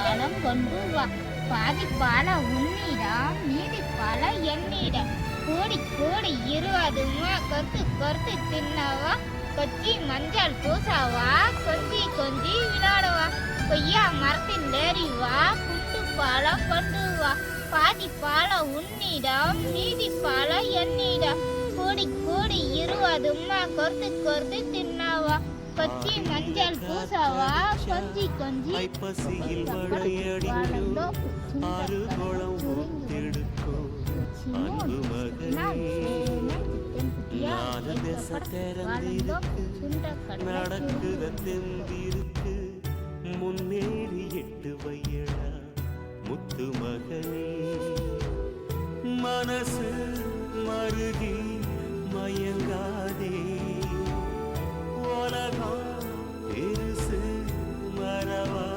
பாலம் கொண்டு வா. பாதி பால உன்னிடம் மீதி பால என்னிடம். கோடி கோடி 20 கொத்து கொத்து தின்னவா. கொச்சி மஞ்சள் பூசாவா. கொஞ்சி கொஞ்சி விளையாடுவா. கொய்யா மரத்தில் ஏறி வா. குண்டு பாலம் கொண்டு வா. பாதி பால உன்னிடம் மீதி பால என்னிடம். கோடி கோடி 20 கொத்து கொத்து தின்னவா. கொச்சி மஞ்சள் பூசாவா. கொஞ்சி கொஞ்சி ஐப்பசியில் மழையடிக்கும் ஆறு குளம் ஊத்தெடுக்கும் அன்பு மகனே நாலு திசை திறந்திருக்கு நடக்குத தெம்பிருக்கு முன்னேறி 8 வையடா முத்து மகனே மனசு மருகி மயங்காதே உலகம் பெருசு மறவா